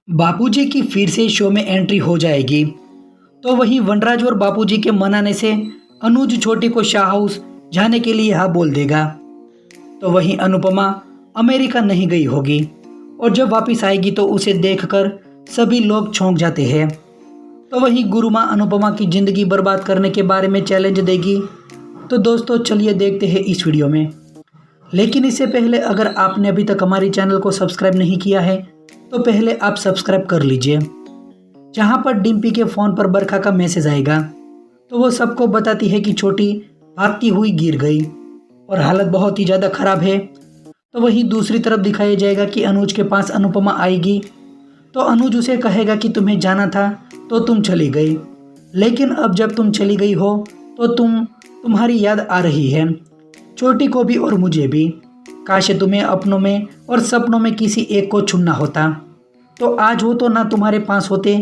बापूजी की फिर से शो में एंट्री हो जाएगी। तो वहीं वनराज और बापूजी के मनाने से अनुज छोटी को शाह हाउस जाने के लिए हाँ बोल देगा। तो वहीं अनुपमा अमेरिका नहीं गई होगी और जब वापस आएगी तो उसे देखकर सभी लोग चौंक जाते हैं। तो वहीं गुरुमा अनुपमा की जिंदगी बर्बाद करने के बारे में चैलेंज देगी। तो दोस्तों चलिए देखते हैं इस वीडियो में। लेकिन इससे पहले अगर आपने अभी तक हमारे चैनल को सब्सक्राइब नहीं किया है तो पहले आप सब्सक्राइब कर लीजिए। जहां पर डिम्पी के फ़ोन पर बरखा का मैसेज आएगा तो वो सबको बताती है कि छोटी भागती हुई गिर गई और हालत बहुत ही ज़्यादा ख़राब है। तो वहीं दूसरी तरफ दिखाया जाएगा कि अनुज के पास अनुपमा आएगी तो अनुज उसे कहेगा कि तुम्हें जाना था तो तुम चली गई, लेकिन अब जब तुम चली गई हो तो तुम्हारी याद आ रही है, छोटी को भी और मुझे भी। काश तुम्हें अपनों में और सपनों में किसी एक को चुनना होता तो आज वो तो ना तुम्हारे पास होते।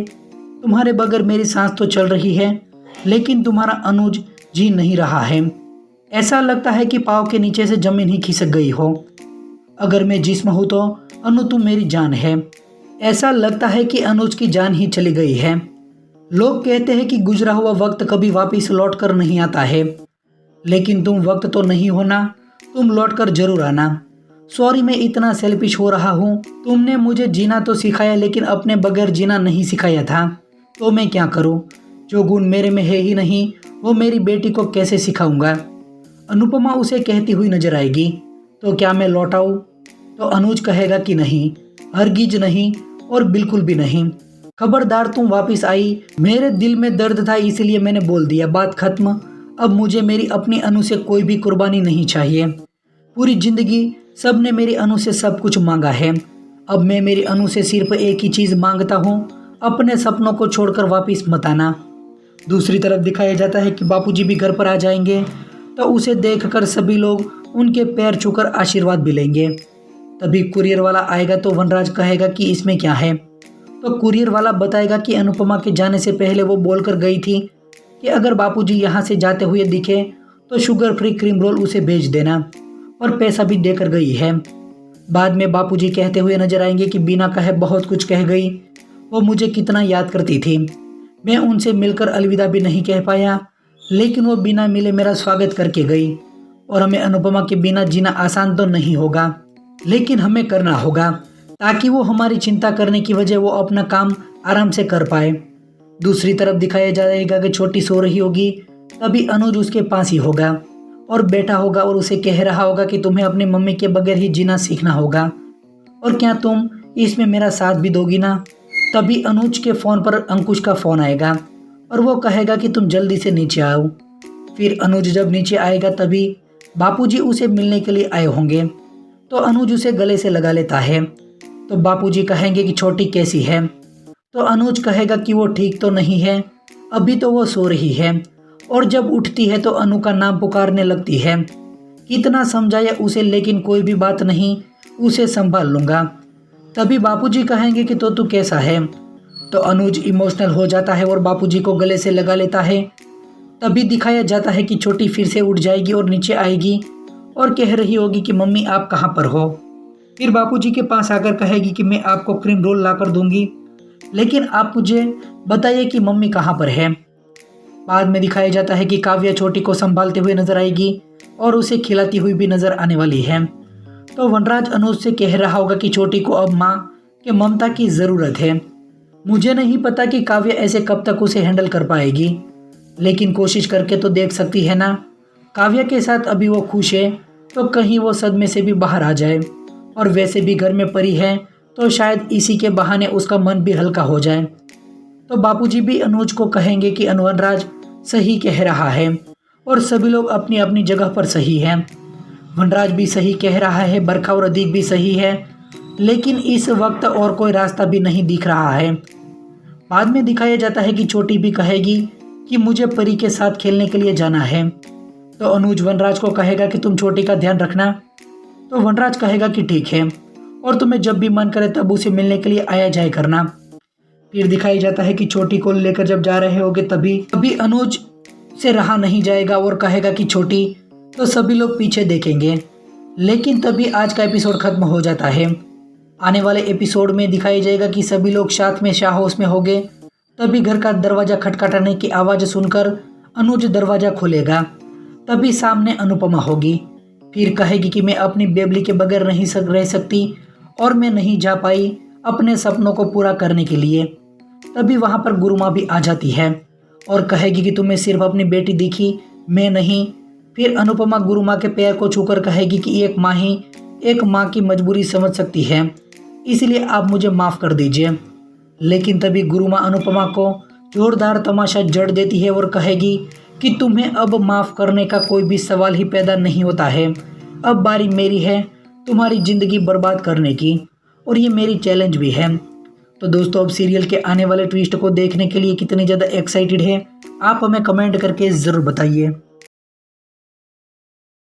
तुम्हारे बगैर मेरी सांस तो चल रही है लेकिन तुम्हारा अनुज जी नहीं रहा है। ऐसा लगता है कि पाँव के नीचे से जमीन ही खिसक गई हो। अगर मैं जिस्म हूँ तो अनु तुम मेरी जान है। ऐसा लगता है कि अनुज की जान ही चली गई है। लोग कहते हैं कि गुजरा हुआ वक्त कभी वापस लौट कर नहीं आता है, लेकिन तुम वक्त तो नहीं हो ना, तुम लौट कर जरूर आना। सॉरी मैं इतना सेल्फिश हो रहा हूँ। तुमने मुझे जीना तो सिखाया लेकिन अपने बगैर जीना नहीं सिखाया था। तो मैं क्या करूँ, जो गुण मेरे में है ही नहीं वो मेरी बेटी को कैसे सिखाऊंगा। अनुपमा उसे कहती हुई नजर आएगी। तो क्या मैं लौट आऊँ? तो अनुज कहेगा कि नहीं, हरगिज नहीं और बिल्कुल भी नहीं। खबरदार तुम वापस आई। मेरे दिल में दर्द था इसलिए मैंने बोल दिया, बात खत्म। अब मुझे मेरी अपनी अनु से कोई भी कुर्बानी नहीं चाहिए। पूरी जिंदगी सब ने मेरी अनु से सब कुछ मांगा है। अब मैं मेरी अनु से सिर्फ एक ही चीज़ मांगता हूँ, अपने सपनों को छोड़कर वापस मत आना। दूसरी तरफ दिखाया जाता है कि बापूजी भी घर पर आ जाएंगे तो उसे देखकर सभी लोग उनके पैर छूकर आशीर्वाद भी लेंगे। तभी कुरियर वाला आएगा तो वनराज कहेगा कि इसमें क्या है। तो कुरियर वाला बताएगा कि अनुपमा के जाने से पहले वो बोलकर गई थी कि अगर बापूजी यहाँ से जाते हुए दिखे तो शुगर फ्री क्रीम रोल उसे भेज देना, और पैसा भी देकर गई है। बाद में बापूजी कहते हुए नजर आएंगे कि बिना कहे बहुत कुछ कह गई, वो मुझे कितना याद करती थी। मैं उनसे मिलकर अलविदा भी नहीं कह पाया, लेकिन वो बिना मिले मेरा स्वागत करके गई। और हमें अनुपमा के बिना जीना आसान तो नहीं होगा, लेकिन हमें करना होगा ताकि वो हमारी चिंता करने की वजह वो अपना काम आराम से कर पाए। दूसरी तरफ दिखाया जाएगा कि छोटी सो रही होगी, तभी अनुज उसके पास ही होगा और बैठा होगा और उसे कह रहा होगा कि तुम्हें अपनी मम्मी के बगैर ही जीना सीखना होगा, और क्या तुम इसमें मेरा साथ भी दोगी ना। तभी अनुज के फ़ोन पर अंकुश का फ़ोन आएगा और वो कहेगा कि तुम जल्दी से नीचे आओ। फिर अनुज जब नीचे आएगा तभी बापूजी उसे मिलने के लिए आए होंगे। तो अनुज उसे गले से लगा लेता है। तो बापूजी कहेंगे कि छोटी कैसी है। तो अनुज कहेगा कि वो ठीक तो नहीं है, अभी तो वो सो रही है, और जब उठती है तो अनु का नाम पुकारने लगती है। कितना समझाया उसे लेकिन कोई भी बात नहीं, उसे संभाल लूँगा। तभी बापूजी कहेंगे कि तो तू कैसा है। तो अनुज इमोशनल हो जाता है और बापूजी को गले से लगा लेता है। तभी दिखाया जाता है कि छोटी फिर से उठ जाएगी और नीचे आएगी और कह रही होगी कि मम्मी आप कहाँ पर हो। फिर बापूजी के पास आकर कहेगी कि मैं आपको क्रीम रोल ला कर दूंगी, लेकिन आप मुझे बताइए कि मम्मी कहाँ पर है। बाद में दिखाया जाता है कि काव्या छोटी को संभालते हुए नजर आएगी और उसे खिलाती हुई भी नजर आने वाली है। तो वनराज अनुज से कह रहा होगा कि छोटी को अब माँ के ममता की ज़रूरत है। मुझे नहीं पता कि काव्या ऐसे कब तक उसे हैंडल कर पाएगी, लेकिन कोशिश करके तो देख सकती है ना। काव्या के साथ अभी वो खुश है तो कहीं वो सदमे से भी बाहर आ जाए, और वैसे भी घर में परी है तो शायद इसी के बहाने उसका मन भी हल्का हो जाए। तो बापूजी भी अनुज को कहेंगे कि वनराज सही कह रहा है और सभी लोग अपनी अपनी जगह पर सही हैं। वनराज भी सही कह रहा है, बरखा और अदीक भी सही है, लेकिन इस वक्त और कोई रास्ता भी नहीं दिख रहा है। बाद में दिखाया जाता है कि छोटी भी कहेगी कि मुझे परी के साथ खेलने के लिए जाना है। तो अनुज वनराज को कहेगा कि तुम छोटी का ध्यान रखना। तो वनराज कहेगा कि ठीक है, और तुम्हें जब भी मन करे तब उसे मिलने के लिए आया जाए करना। फिर दिखाई जाता है कि छोटी को लेकर जब जा रहे होगे तभी अनुज से रहा नहीं जाएगा और कहेगा कि छोटी। तो सभी लोग पीछे देखेंगे, लेकिन तभी आज का एपिसोड खत्म हो जाता है। आने वाले एपिसोड में दिखाया जाएगा कि सभी लोग साथ में शाह हाउस में होंगे। तभी घर का दरवाजा खटखटाने की आवाज़ सुनकर अनुज दरवाजा खोलेगा। तभी सामने अनुपमा होगी। फिर कहेगी कि मैं अपनी बेबली के बगैर नहीं रह सकती और मैं नहीं जा पाई अपने सपनों को पूरा करने के लिए। तभी वहाँ पर गुरुमा भी आ जाती है और कहेगी कि तुम्हें सिर्फ अपनी बेटी दिखी, मैं नहीं। फिर अनुपमा गुरुमा के पैर को छूकर कहेगी कि एक माँ ही एक माँ की मजबूरी समझ सकती है, इसलिए आप मुझे माफ़ कर दीजिए। लेकिन तभी गुरुमा अनुपमा को जोरदार तमाशा जड़ देती है और कहेगी कि तुम्हें अब माफ़ करने का कोई भी सवाल ही पैदा नहीं होता है। अब बारी मेरी है तुम्हारी ज़िंदगी बर्बाद करने की, और ये मेरी चैलेंज भी है। तो दोस्तों, अब सीरियल के आने वाले ट्विस्ट को देखने के लिए कितने ज़्यादा एक्साइटेड हैं आप हमें कमेंट करके ज़रूर बताइए।